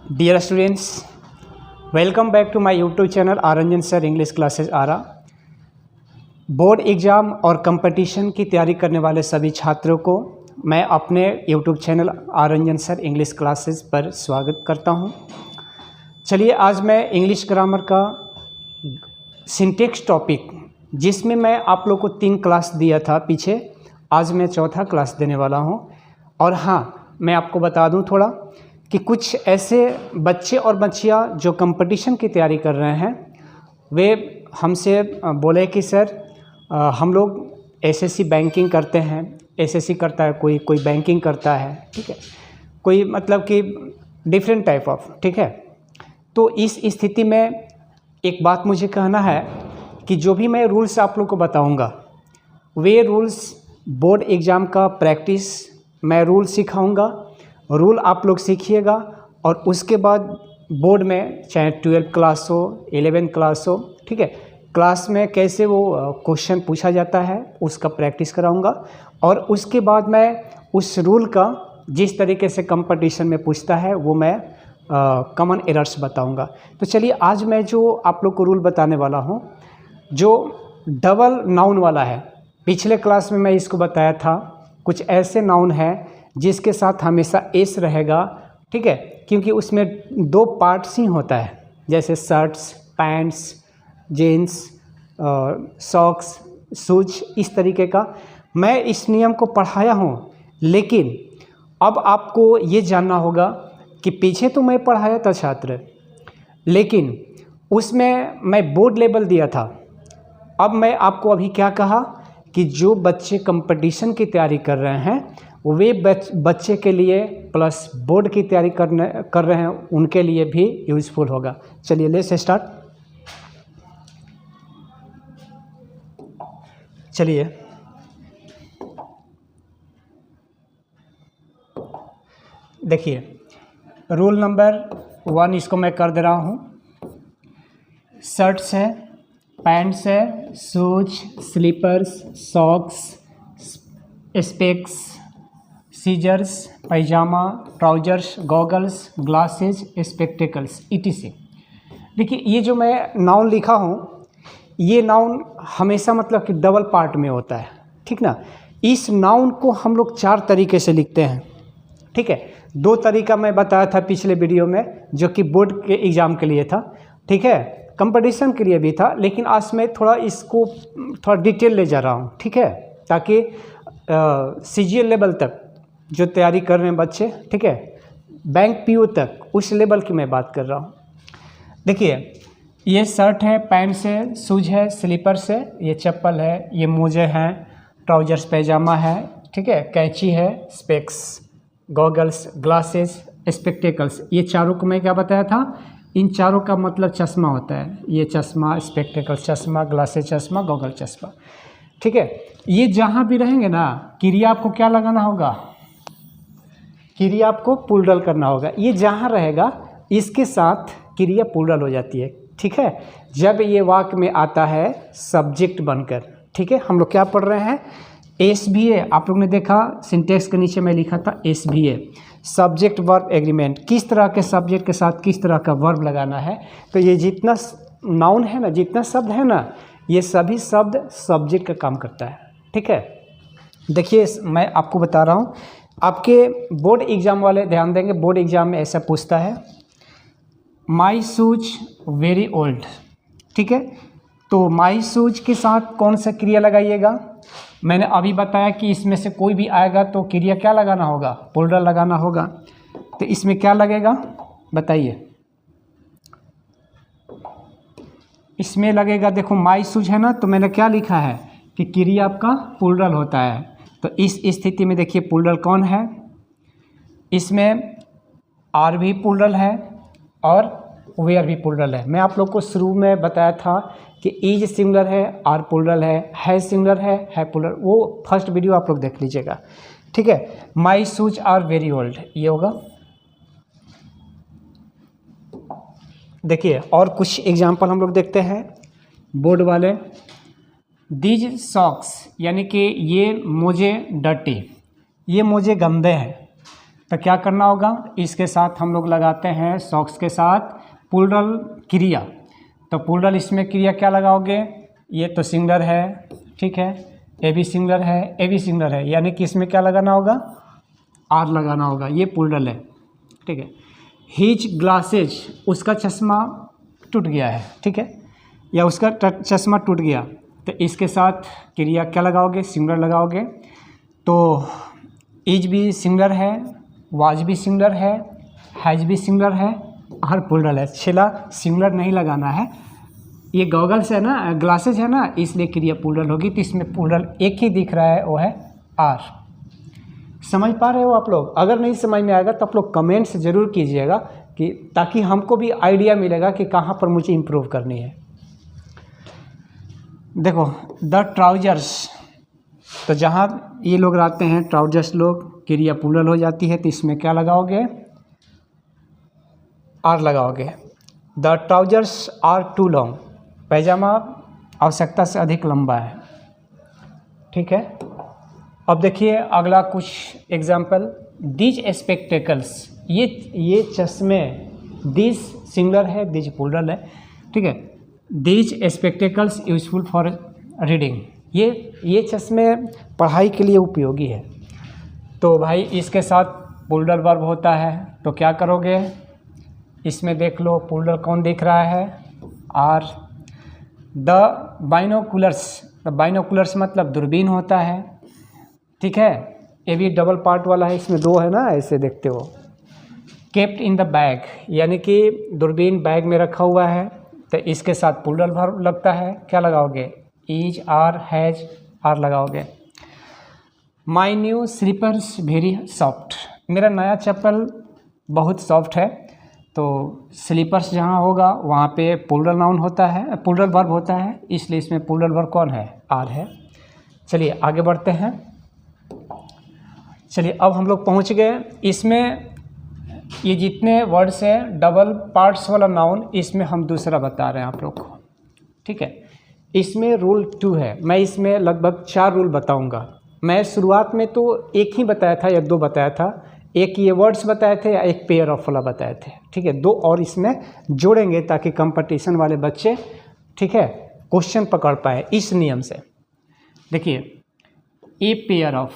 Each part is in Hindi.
Dear students, welcome back to my YouTube channel Aranjan sir English classes Ara. Board exam और कंपटीशन की तैयारी करने वाले सभी छात्रों को मैं अपने YouTube channel Aranjan sir English classes पर स्वागत करता हूं। चलिए, आज मैं इंग्लिश ग्रामर का सिंटेक्स टॉपिक, जिसमें मैं आप लोग को 3 क्लास दिया था पीछे, आज मैं चौथा क्लास देने वाला हूं। और हाँ, मैं आपको बता दूं थोड़ा कि कुछ ऐसे बच्चे और बच्चियां जो कंपटीशन की तैयारी कर रहे हैं, वे हमसे बोले कि सर हम लोग एसएससी बैंकिंग करते हैं, एसएससी करता है, कोई बैंकिंग करता है, ठीक है, कोई मतलब कि डिफरेंट टाइप ऑफ, ठीक है। तो इस स्थिति में एक बात मुझे कहना है कि जो भी मैं रूल्स आप लोग को बताऊंगा, वे रूल्स बोर्ड एग्ज़ाम का प्रैक्टिस मैं रूल सिखाऊंगा, रूल आप लोग सीखिएगा और उसके बाद बोर्ड में चाहे 12th क्लास हो, 11th क्लास हो, ठीक है, क्लास में कैसे वो क्वेश्चन पूछा जाता है उसका प्रैक्टिस कराऊंगा। और उसके बाद मैं उस रूल का जिस तरीके से कंपटीशन में पूछता है वो मैं कॉमन एरर्स बताऊंगा। तो चलिए, आज मैं जो आप लोग को रूल बताने वाला हूँ, जो डबल नाउन वाला है। पिछले क्लास में मैं इसको बताया था, कुछ ऐसे नाउन हैं जिसके साथ हमेशा एस रहेगा, ठीक है, क्योंकि उसमें 2 पार्ट्स ही होता है, जैसे shirts, pants, jeans, socks, shoes, इस तरीके का। मैं इस नियम को पढ़ाया हूँ, लेकिन अब आपको ये जानना होगा कि पीछे तो मैं पढ़ाया था छात्र, लेकिन उसमें मैं बोर्ड लेवल दिया था। अब मैं आपको अभी क्या कहा कि जो बच्चे कंपटीशन की तैयारी कर रहे हैं, वे बच्चे के लिए प्लस बोर्ड की तैयारी कर रहे हैं, उनके लिए भी यूज़फुल होगा। चलिए, लेट्स स्टार्ट। चलिए, देखिए, रूल नंबर 1 इसको मैं कर दे रहा हूँ। शर्ट्स है, पैंट्स है, shoes, slippers, socks, specs, scissors, pyjama, trousers, goggles, glasses, spectacles, etc। देखिए, ये जो मैं नाउन लिखा हूँ, ये नाउन हमेशा मतलब कि डबल पार्ट में होता है, ठीक ना। इस नाउन को हम लोग 4 तरीके से लिखते हैं, ठीक है। 2 तरीका मैं बताया था पिछले वीडियो में, जो कि बोर्ड के एग्ज़ाम के लिए था, ठीक है, कंपटीशन के लिए भी था, लेकिन आज मैं थोड़ा इसको थोड़ा डिटेल ले जा रहा हूँ, ठीक है, ताकि CGL लेवल तक जो तैयारी कर रहे हैं बच्चे, ठीक है, बैंक PO तक, उस लेवल की मैं बात कर रहा हूँ। देखिए, ये शर्ट है, पैंट्स है, शूज है, स्लीपर्स है, ये चप्पल है, ये मोजे हैं, ट्राउजर्स पैजामा है, ठीक है, कैंची है, स्पेक्स, गॉगल्स, ग्लासेस, स्पेक्टेकल्स। ये चारों को मैं क्या बताया था, इन चारों का मतलब चश्मा होता है। ये चश्मा, स्पेक्टेकल्स चश्मा, ग्लासेस चश्मा, गॉगल चश्मा, ठीक है। ये जहाँ भी रहेंगे ना, क्रिया आपको क्या लगाना होगा, क्रिया आपको पुलडल करना होगा। ये जहाँ रहेगा इसके साथ क्रिया पुलडल हो जाती है, ठीक है, जब ये वाक्य में आता है सब्जेक्ट बनकर, ठीक है। हम लोग क्या पढ़ रहे हैं, SVA। आप लोग ने देखा सिंटेक्स के नीचे मैं लिखा था SVA, सब्जेक्ट वर्ब एग्रीमेंट। किस तरह के सब्जेक्ट के साथ किस तरह का वर्ब लगाना है। तो ये जितना नाउन है ना, जितना शब्द है ना, ये सभी शब्द सब्जेक्ट का काम करता है, ठीक है। देखिए, मैं आपको बता रहा हूँ, आपके बोर्ड एग्ज़ाम वाले ध्यान देंगे, बोर्ड एग्ज़ाम में ऐसा पूछता है, माई शूज वेरी ओल्ड, ठीक है। तो माई शूज के साथ कौन सा क्रिया लगाइएगा, मैंने अभी बताया कि इसमें से कोई भी आएगा तो क्रिया क्या लगाना होगा, पुलडल लगाना होगा। तो इसमें क्या लगेगा बताइए, इसमें लगेगा, देखो माई शूज है ना, तो मैंने क्या लिखा है कि क्रिया आपका पुलडल होता है। तो इस स्थिति में देखिए, पुलडल कौन है, इसमें आर भी पुलडल है और वेयर भी पुलडल है। मैं आप लोग को शुरू में बताया था कि इज सिंगुलर है, आर पुलडल है सिंगुलर है पुलडल। वो फर्स्ट वीडियो आप लोग देख लीजिएगा, ठीक है। My shoes are very old, ये होगा। देखिए, और कुछ एग्जाम्पल हम लोग देखते हैं बोर्ड वाले। दीज सॉक्स, यानी कि ये मोजे डर्टी, ये मोजे गंदे हैं। तो क्या करना होगा, इसके साथ हम लोग लगाते हैं सॉक्स के साथ प्लूरल क्रिया। तो प्लूरल इसमें क्रिया क्या लगाओगे, ये तो सिंगुलर है, ठीक है, ए भी सिंगुलर है, ए भी सिंगुलर है, यानी कि इसमें क्या लगाना होगा, आर लगाना होगा, ये प्लूरल है, ठीक है। हिज ग्लासेज, उसका चश्मा टूट गया है, ठीक है, या उसका चश्मा टूट गया, तो इसके साथ क्रिया क्या लगाओगे, सिंगुलर लगाओगे। तो इज भी सिंगुलर है, वाज भी सिंगुलर है, हैज भी सिंगुलर है, और प्लूरल है। छिला सिंगुलर नहीं लगाना है, ये गॉगल्स है ना, ग्लासेज है ना, इसलिए क्रिया प्लूरल होगी। तो इसमें प्लूरल एक ही दिख रहा है, वो है आर। समझ पा रहे हो आप लोग? अगर नहीं समझ में आएगा तो आप लोग कमेंट्स ज़रूर कीजिएगा, कि ताकि हमको भी आइडिया मिलेगा कि कहाँ पर मुझे इम्प्रूव करनी है। देखो द ट्राउजर्स, तो जहाँ ये लोग रहते हैं ट्राउजर्स लोग, क्रिया प्लूरल हो जाती है, तो इसमें क्या लगाओगे, आर लगाओगे। The trousers are too long, पैजामा आवश्यकता से अधिक लंबा है, ठीक है। अब देखिए अगला कुछ एग्जाम्पल, दीज स्पेक्टेकल्स, ये चश्मे, दीज सिंगुलर है, दीज प्लूरल है, ठीक है। These spectacles useful for reading, ये चश्मे पढ़ाई के लिए उपयोगी है। तो भाई इसके साथ प्लूरल वर्ब होता है, तो क्या करोगे, इसमें देख लो प्लूरल कौन दिख रहा है, are. The binoculars, the binoculars मतलब दूरबीन होता है, ठीक है, ये भी डबल पार्ट वाला है, इसमें दो है ना, ऐसे देखते हो। केप्ट इन द बैग, यानी कि दूरबीन बैग में रखा हुआ है, तो इसके साथ प्लूरल वर्ब लगता है, क्या लगाओगे, इज, आर, हैज, आर लगाओगे। My new slippers very soft, मेरा नया चप्पल बहुत सॉफ्ट है। तो स्लीपर्स जहाँ होगा वहाँ पे प्लूरल नाउन होता है, प्लूरल वर्ब होता है, इसलिए इसमें प्लूरल वर्ब कौन है, आर है। चलिए आगे बढ़ते हैं। चलिए अब हम लोग पहुँच गए, इसमें ये जितने वर्ड्स हैं डबल पार्ट्स वाला नाउन, इसमें हम दूसरा बता रहे हैं आप लोग को, ठीक है। इसमें रूल 2 है, मैं इसमें लगभग 4 रूल बताऊंगा। मैं शुरुआत में तो एक ही बताया था या 2 बताया था, एक ये वर्ड्स बताए थे या एक पेयर ऑफ वाला बताए थे, ठीक है। 2 और इसमें जोड़ेंगे ताकि कंपटीशन वाले बच्चे, ठीक है, क्वेश्चन पकड़ पाए इस नियम से। देखिए ए पेयर ऑफ,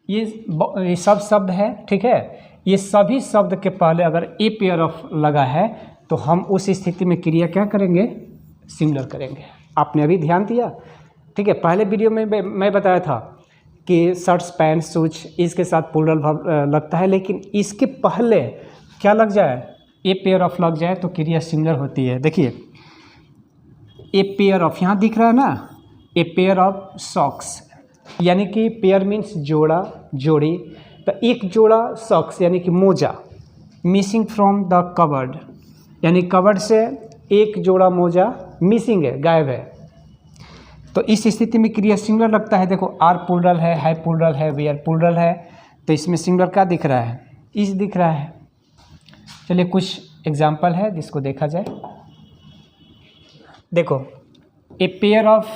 ये सब शब्द है, ठीक है। ये सभी शब्द के पहले अगर ए पेयर ऑफ लगा है तो हम उस स्थिति में क्रिया क्या करेंगे, सिंगुलर करेंगे। आपने अभी ध्यान दिया, ठीक है। पहले वीडियो में मैं बताया था कि शर्ट्स, पैंट, शूज, इसके साथ प्लूरल वर्ब लगता है, लेकिन इसके पहले क्या लग जाए, ए पेयर ऑफ लग जाए तो क्रिया सिंगुलर होती है। देखिए ए पेयर ऑफ यहाँ दिख रहा है ना, ए पेयर ऑफ सॉक्स, यानी कि पेयर मीन्स जोड़ा, जोड़ी, तो एक जोड़ा सॉक्स यानी कि मोजा, मिसिंग फ्रॉम द कबर्ड, यानी कबर्ड से एक जोड़ा मोजा मिसिंग है, गायब है। तो इस स्थिति में क्रिया सिंगुलर लगता है। देखो आर प्लूरल है प्लूरल है, वेयर प्लूरल है, तो इसमें सिंगुलर क्या दिख रहा है, इज दिख रहा है। चलिए कुछ एग्जाम्पल है जिसको देखा जाए। देखो ए पेयर ऑफ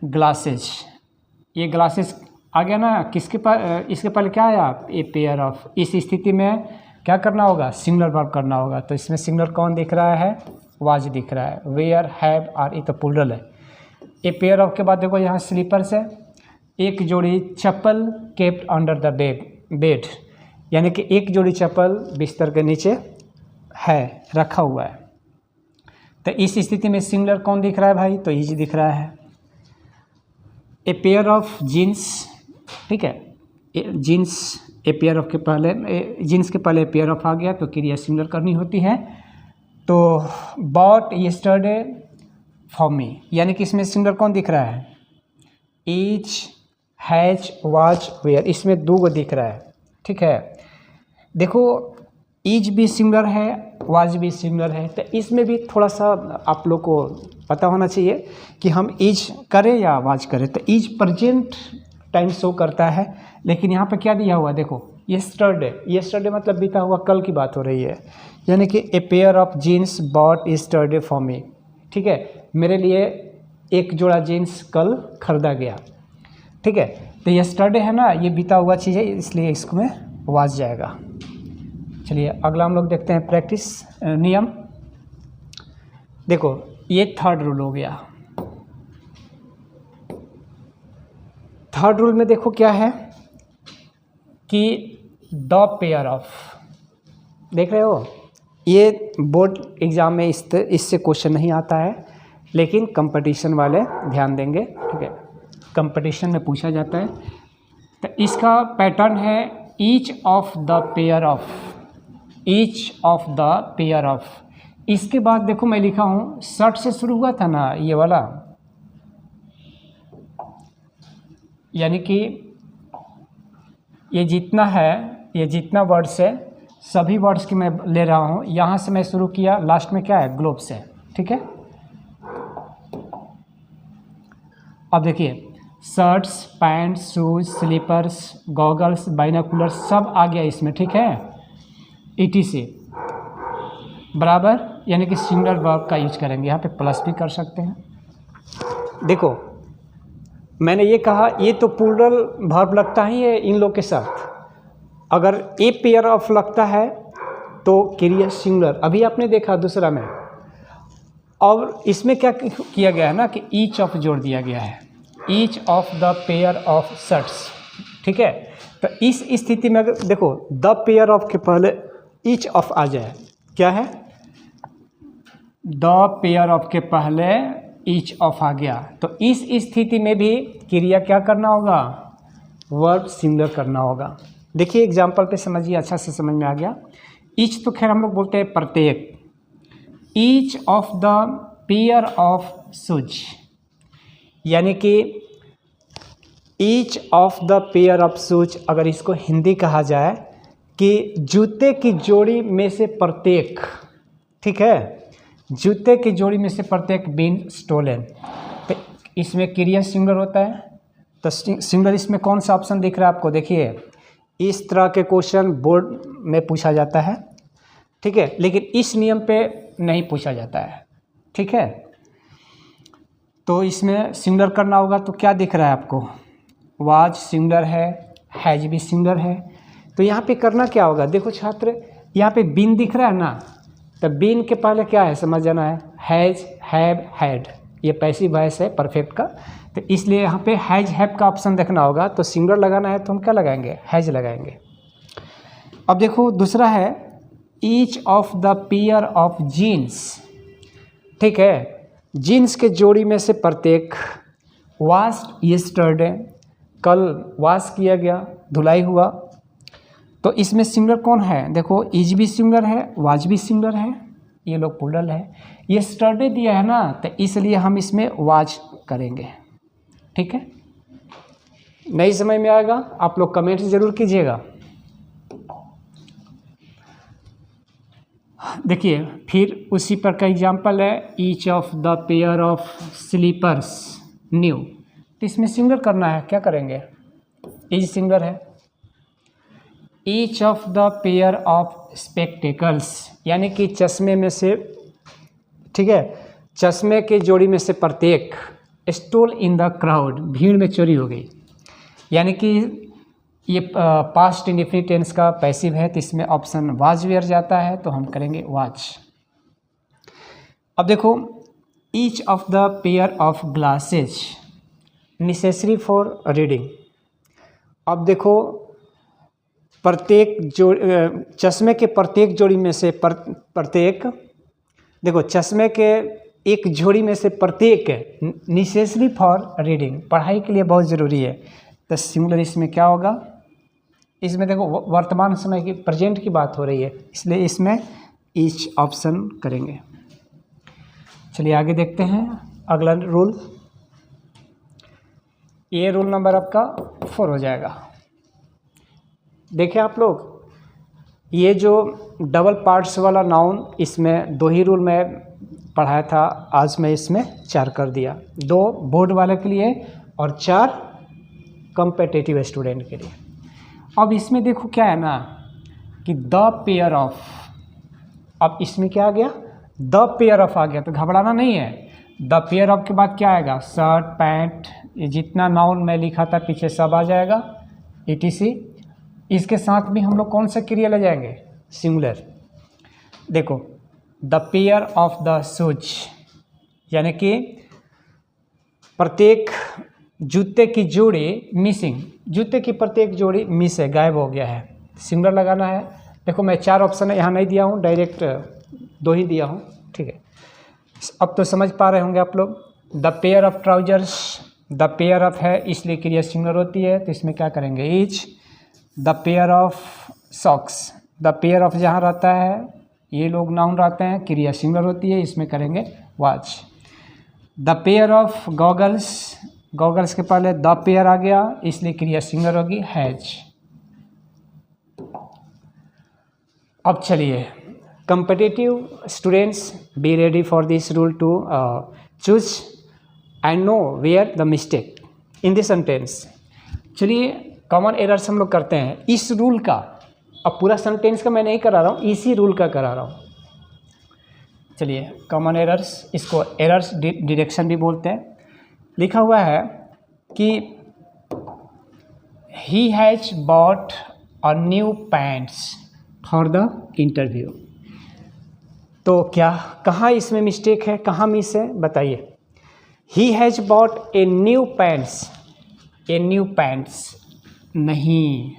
ग्लासेज, ये ग्लासेस आ गया ना, किसके पास, इसके पहले क्या आया, ए पेयर ऑफ। इस स्थिति में क्या करना होगा, सिंगुलर वर्ब करना होगा। तो इसमें सिंगुलर कौन दिख रहा है, वाज दिख रहा है, वेयर, हैव, आर, ये तो प्लूरल है। ए पेयर ऑफ के बाद देखो यहाँ स्लीपर्स है, एक जोड़ी चप्पल, केप्ट अंडर द बेड, यानी कि एक जोड़ी चप्पल बिस्तर के नीचे है, रखा हुआ है। तो इस स्थिति में सिंगुलर कौन दिख रहा है भाई, तो इज दिख रहा है। ए पेयर ऑफ जीन्स, ठीक है, जीन्स, ए पेयर ऑफ के पहले, जीन्स के पहले पेयर ऑफ आ गया तो क्रिया सिंगुलर करनी होती है। तो बॉट यस्टरडे फॉर मी, यानी कि इसमें सिंगुलर कौन दिख रहा है, ईच, हैज, वाज, वेयर, इसमें 2 दिख रहा है, ठीक है। देखो ईच भी सिंगुलर है, वाज भी सिंगुलर है, तो इसमें भी थोड़ा सा आप लोग को पता होना चाहिए कि हम ईच करें या वाज करें। तो ईच प्रेजेंट टाइम शो करता है, लेकिन यहाँ पे क्या दिया हुआ, देखो यस्टरडे, यस्टरडे मतलब बीता हुआ कल की बात हो रही है, यानी कि a pair of jeans bought yesterday for me, ठीक है, मेरे लिए एक जोड़ा जीन्स कल खरीदा गया। ठीक है। तो यस्टरडे है ना, ये बीता हुआ चीज़ है, इसलिए इसको में वाज जाएगा। चलिए अगला हम लोग देखते हैं प्रैक्टिस नियम। देखो ये थर्ड रूल हो गया। थर्ड रूल में देखो क्या है कि द पेयर ऑफ, देख रहे हो, ये बोर्ड एग्ज़ाम में इससे क्वेश्चन नहीं आता है, लेकिन कंपटीशन वाले ध्यान देंगे, ठीक है, कंपटीशन में पूछा जाता है। तो इसका पैटर्न है each of the pair of, each of the pair of. इसके बाद देखो मैं लिखा हूँ, शर्ट से शुरू हुआ था ना ये वाला, यानी कि ये जितना है, ये जितना वर्ड्स है, सभी वर्ड्स की मैं ले रहा हूँ। यहाँ से मैं शुरू किया, लास्ट में क्या है, ग्लोब से, ठीक है। अब देखिए shirts, pants, shoes, slippers, goggles, binoculars सब आ गया इसमें, ठीक है। ईटी से बराबर, यानी कि सिंगुलर वर्ब का यूज करेंगे। यहाँ पे प्लस भी कर सकते हैं। देखो मैंने ये कहा, ये तो प्लूरल वर्ब लगता ही है इन लोग के साथ। अगर ए पेयर ऑफ लगता है तो क्रिया सिंगुलर, अभी आपने देखा दूसरा में। और इसमें क्या किया गया है ना कि ईच ऑफ जोड़ दिया गया है, each of the pair of shirts, ठीक है। तो इस स्थिति में अगर देखो द पेयर ऑफ के पहले ईच ऑफ आ जाए, क्या है, द पेयर ऑफ के पहले ईच ऑफ आ गया, तो इस स्थिति में भी क्रिया क्या करना होगा, वर्ब सिंगुलर करना होगा। देखिए एग्जाम्पल पे समझिए, अच्छा से समझ में आ गया। ईच तो खैर हम लोग बोलते हैं प्रत्येक, each of the pair of shoes, यानी कि each of the pair of shoes, अगर इसको हिंदी कहा जाए कि जूते की जोड़ी में से प्रत्येक, ठीक है, जूते की जोड़ी में से प्रत्येक बीन स्टोलन। तो इसमें क्रिया सिंगुलर होता है। तो सिंगुलर इसमें कौन सा ऑप्शन दिख रहा है आपको, देखिए इस तरह के क्वेश्चन बोर्ड में पूछा जाता है, ठीक है, लेकिन इस नियम पे नहीं पूछा जाता है, ठीक है। तो इसमें सिंगुलर करना होगा, तो क्या दिख रहा है आपको, वाज सिंगुलर है, हैज भी सिंगुलर है। तो यहाँ पे करना क्या होगा, देखो छात्र, यहाँ पे बीन दिख रहा है ना, तो बीन के पहले क्या है समझ जाना है, हैज, हैव, हैड, ये पैसिव वॉइस है परफेक्ट का। तो इसलिए यहाँ पे हैज हैव का ऑप्शन देखना होगा। तो सिंगुलर लगाना है तो हम क्या लगाएंगे, हैज लगाएंगे। अब देखो दूसरा है each of the pair of jeans, ठीक है, जीन्स के जोड़ी में से प्रत्येक, वाश्ड यस्टरडे, कल वाश किया गया, धुलाई हुआ। तो इसमें सिंगुलर कौन है, देखो इज भी सिंगुलर है, वाज भी सिंगुलर है, ये लोग प्लूरल है। यस्टरडे दिया है ना, तो इसलिए हम इसमें वाज करेंगे, ठीक है। नहीं समझ में आएगा आप लोग कमेंट ज़रूर कीजिएगा। देखिए फिर उसी पर का एग्जाम्पल है, each of the pair of slippers new. तो इसमें सिंगुलर करना है, क्या करेंगे, इज सिंगुलर है। Each of the pair of spectacles, यानी कि चश्मे में से, ठीक है, चश्मे के जोड़ी में से प्रत्येक, स्टोल इन द क्राउड, भीड़ में चोरी हो गई, यानी कि ये पास्ट इंडेफिनिट टेंस का पैसिव है, तो इसमें ऑप्शन वाज वेयर जाता है, तो हम करेंगे वाज। अब देखो each of the pair of glasses necessary for reading. अब देखो प्रत्येक जो चश्मे के प्रत्येक जोड़ी में से प्रत्येक, देखो चश्मे के एक जोड़ी में से प्रत्येक नेसेसरी फॉर रीडिंग, पढ़ाई के लिए बहुत ज़रूरी है। तो सिंगुलर इसमें क्या होगा, इसमें देखो वर्तमान समय की, प्रेजेंट की बात हो रही है, इसलिए इसमें ईच ऑप्शन करेंगे। चलिए आगे देखते हैं अगला रूल। ये रूल नंबर आपका 4 हो जाएगा। देखें आप लोग, ये जो डबल पार्ट्स वाला नाउन, इसमें 2 ही रूल मैं पढ़ाया था, आज मैं इसमें 4 कर दिया, 2 बोर्ड वाले के लिए और 4 कॉम्पिटिटिव स्टूडेंट के लिए। अब इसमें देखो क्या है ना कि द पेयर ऑफ, अब इसमें क्या आ गया, द पेयर ऑफ आ गया, तो घबराना नहीं है। द पेयर ऑफ के बाद क्या आएगा, शर्ट, पैंट, ये जितना नाउन मैं लिखा था पीछे सब आ जाएगा, etc। इसके साथ भी हम लोग कौन सा क्रिया ले जाएंगे, सिंगुलर। देखो the pair of the shoes, यानी कि प्रत्येक जूते की जोड़ी मिसिंग, जूते की प्रत्येक जोड़ी मिस है, गायब हो गया है, सिंगुलर लगाना है। देखो मैं 4 ऑप्शन है यहाँ नहीं दिया हूँ, डायरेक्ट 2 ही दिया हूँ, ठीक है। अब तो समझ पा रहे होंगे आप लोग। The pair of trousers, the pair of है इसलिए क्रिया सिंगुलर होती है, तो इसमें क्या करेंगे, etch. The pair of socks, the pair of जहाँ रहता है ये लोग नाउन रहते हैं, क्रिया सिंगुलर होती है, इसमें करेंगे watch. The pair of goggles, goggles के पहले द पेयर आ गया इसलिए क्रिया सिंगुलर होगी, हैज। अब चलिए, competitive students be ready for this rule to choose and know where the mistake in this sentence। चलिए कॉमन एरर्स हम लोग करते हैं इस रूल का। अब पूरा सेंटेंस का मैं नहीं करा रहा हूँ, इसी रूल का करा रहा हूँ। चलिए कॉमन एरर्स, इसको एरर्स डिरेक्शन भी बोलते हैं। लिखा हुआ है कि he has bought a new pants for the interview। तो क्या कहाँ इसमें मिस्टेक है, कहाँ मिस है, बताइए। He has bot a new pants, a new pants नहीं,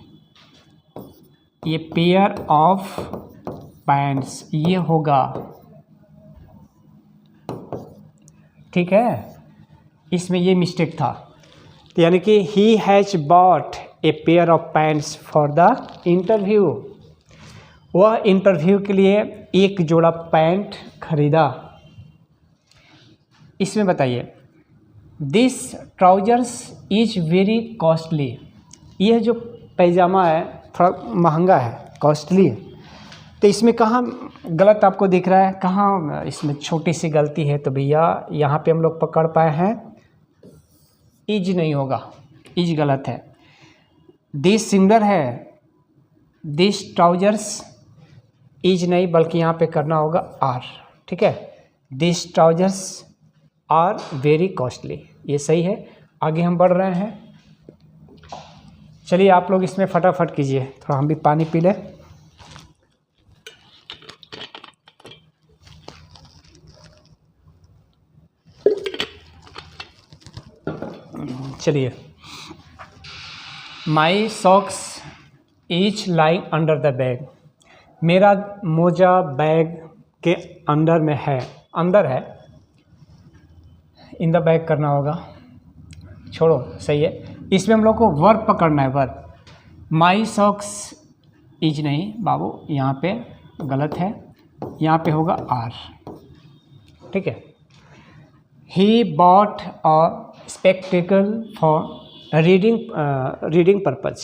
ये पेयर ऑफ पैंट्स ये होगा, ठीक है, इसमें ये मिस्टेक था। तो यानी कि he has bot A pair of pants for the interview, वह इंटरव्यू के लिए एक जोड़ा पैंट खरीदा। इसमें बताइए, this trousers is very costly, यह जो पैजामा है थोड़ा महंगा है, कॉस्टली है। तो इसमें कहाँ गलत आपको दिख रहा है, कहाँ इसमें छोटी सी गलती है, तो भैया यहाँ पे हम लोग पकड़ पाए हैं, इज नहीं होगा, इज गलत है। दिस सिंगुलर है, दिस ट्राउजर्स इज नहीं बल्कि यहाँ पे करना होगा आर, ठीक है। This trousers are very costly, ये सही है। आगे हम बढ़ रहे हैं। चलिए आप लोग इसमें फटाफट कीजिए, थोड़ा हम भी पानी पी लें। चलिए, my socks is lying under the bag, मेरा मोजा बैग के अंदर में है, अंदर है, इन द बैग करना होगा, छोड़ो, सही है। इसमें हम लोग को वर्ब पकड़ना है, वर्ब। माई सॉक्स इज नहीं बाबू, यहाँ पे गलत है, यहाँ पे होगा आर, ठीक है। He bought a spectacle for reading purpose,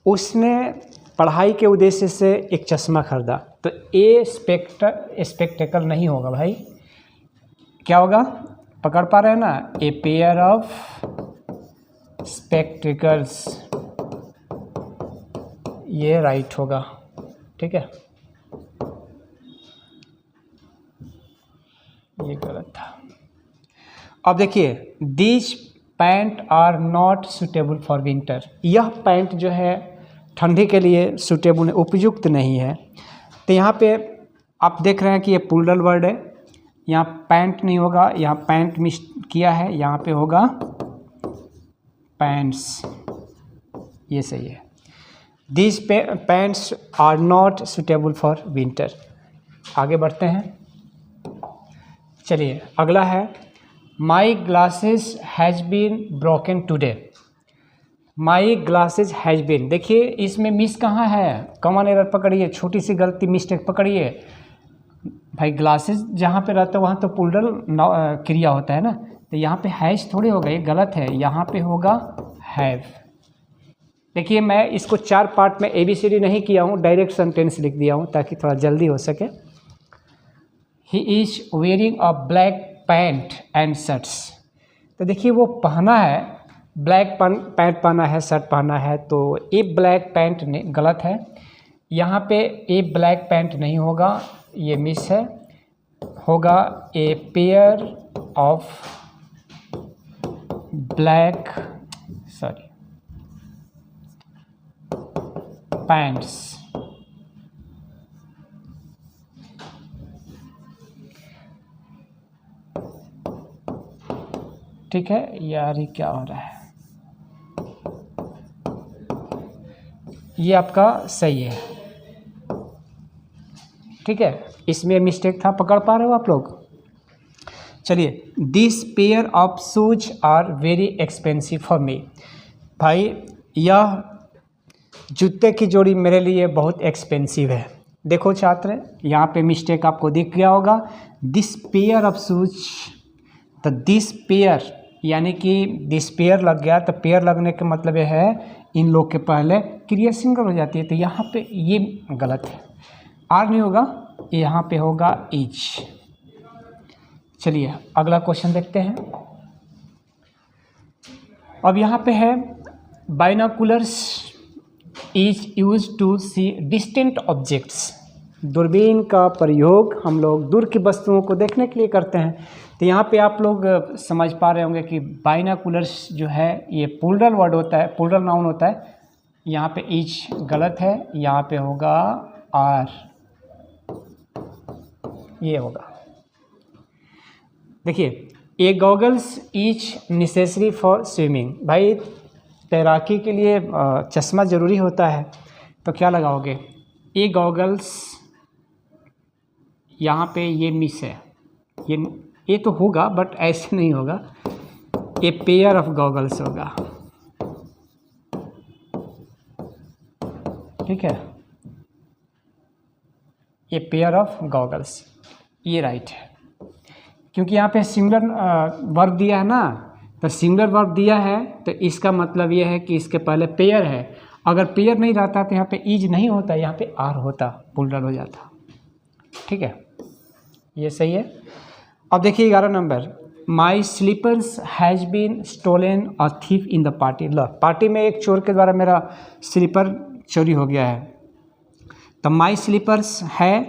उसने पढ़ाई के उद्देश्य से एक चश्मा खरीदा। तो ए स्पेक्टेकल नहीं होगा भाई, क्या होगा, पकड़ पा रहे हैं ना, ए पेयर ऑफ स्पेक्टेकल्स, ये राइट होगा, ठीक है, ये गलत था। अब देखिए, these pant are not suitable for winter, यह पैंट जो है ठंडी के लिए सूटेबल, उपयुक्त नहीं है। तो यहाँ पे आप देख रहे हैं कि ये प्लूरल वर्ड है, यहाँ पैंट नहीं होगा, यहाँ पैंट मिस किया है, यहाँ पे होगा पैंट्स, ये सही है। These pants are not suitable for winter. आगे बढ़ते हैं। चलिए अगला है, my glasses has been broken today, my glasses has been. देखिए इसमें मिस कहाँ है, कॉमन एरर पकड़िए, छोटी सी गलती मिस्टेक पकड़िए भाई। ग्लासेज जहाँ पे रहता है वहाँ तो प्लूरल क्रिया होता है ना, तो यहाँ पे हैज़ थोड़ी होगा, ये गलत है, यहाँ पे होगा हैव। देखिए मैं इसको 4 पार्ट में ABCD नहीं किया हूँ, डायरेक्ट सेंटेंस लिख दिया हूँ ताकि थोड़ा जल्दी हो सके। He is wearing a black pant and shirts, तो देखिए वो पहना है, ब्लैक पैंट पहना है, शर्ट पहना है, तो ए ब्लैक पैंट गलत है, यहाँ पे ए ब्लैक पैंट नहीं होगा, ये मिस है, होगा ए पेयर ऑफ ब्लैक पैंट्स। ठीक है यार, ये क्या हो रहा है? ये आपका सही है। ठीक है, इसमें मिस्टेक था, पकड़ पा रहे हो आप लोग? चलिए, this pair of shoes are very expensive for me. भाई, यह जूते की जोड़ी मेरे लिए बहुत एक्सपेंसिव है। देखो छात्र, यहाँ पे मिस्टेक आपको दिख गया होगा। दिस पेयर ऑफ शूज, तो दिस पेयर यानी कि दिस पेयर लग गया, तो पेयर लगने का मतलब यह है इन लोग के पहले क्रिया सिंगल हो जाती है, तो यहाँ पे ये गलत है। आर नहीं होगा, यहाँ पे होगा इज। चलिए अगला क्वेश्चन देखते हैं। अब यहाँ पे है binoculars is use to see distant objects. दूरबीन का प्रयोग हम लोग दूर की वस्तुओं को देखने के लिए करते हैं। तो यहाँ पे आप लोग समझ पा रहे होंगे कि बाइनोकुलर्स जो है ये प्लूरल वर्ड होता है, प्लूरल नाउन होता है। यहाँ पे इज गलत है, यहाँ पे होगा आर, ये होगा। देखिए, a goggles is necessary for swimming. भाई, तैराकी के लिए चश्मा ज़रूरी होता है, तो क्या लगाओगे? ए गॉगल्स, यहाँ पे ये मिस है, ये तो होगा बट ऐसे नहीं होगा, ए पेयर ऑफ गॉगल्स होगा। ठीक है, ए पेयर ऑफ गॉगल्स, ये राइट है, क्योंकि यहाँ पे सिंगुलर वर्ब दिया है ना, तो सिंगुलर वर्ब दिया है तो इसका मतलब ये है कि इसके पहले पेयर है। अगर पेयर नहीं रहता तो यहाँ पे इज नहीं होता, यहाँ पे आर होता, प्लूरल हो जाता। ठीक है, ये सही है। अब देखिए 11 नंबर, my slippers has been stolen a thief in the party. लो, पार्टी में एक चोर के द्वारा मेरा स्लीपर चोरी हो गया है। तो माई स्लीपर्स है,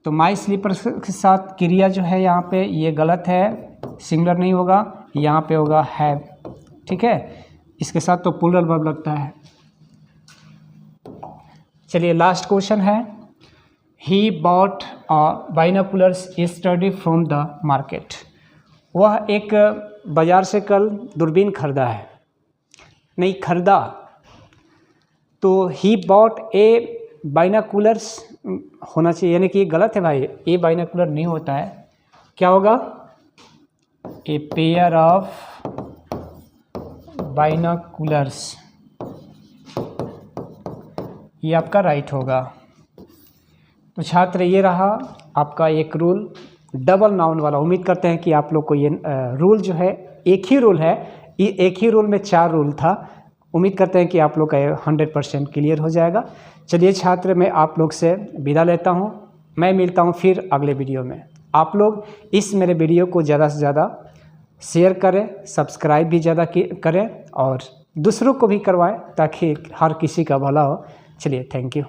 तो माई स्लीपर्स के साथ क्रिया जो है यहाँ पे ये गलत है, सिंगुलर नहीं होगा, यहाँ पे होगा हैव। ठीक है, इसके साथ तो प्लूरल वर्ब लगता है। चलिए लास्ट क्वेश्चन है, he bought binoculars yesterday from the market. वह एक बाज़ार से कल दूरबीन खरीदा है, नहीं खरीदा, तो ही बॉट ए बाइनोकुलर्स होना चाहिए, यानी कि ये गलत है भाई, ए बाइनोकुलर नहीं होता है। क्या होगा? ए पेयर ऑफ बाइनोकुलर्स, ये आपका राइट होगा। तो छात्र, ये रहा आपका एक रूल, डबल नाउन वाला। उम्मीद करते हैं कि आप लोग को ये रूल जो है, एक ही रूल है, ये एक ही रूल में 4 रूल था। उम्मीद करते हैं कि आप लोग का 100% क्लियर हो जाएगा। चलिए छात्र, मैं आप लोग से विदा लेता हूँ। मैं मिलता हूँ फिर अगले वीडियो में। आप लोग इस मेरे वीडियो को ज़्यादा से ज़्यादा शेयर करें, सब्सक्राइब भी ज़्यादा करें और दूसरों को भी करवाएं, ताकि हर किसी का भला हो। चलिए, थैंक यू।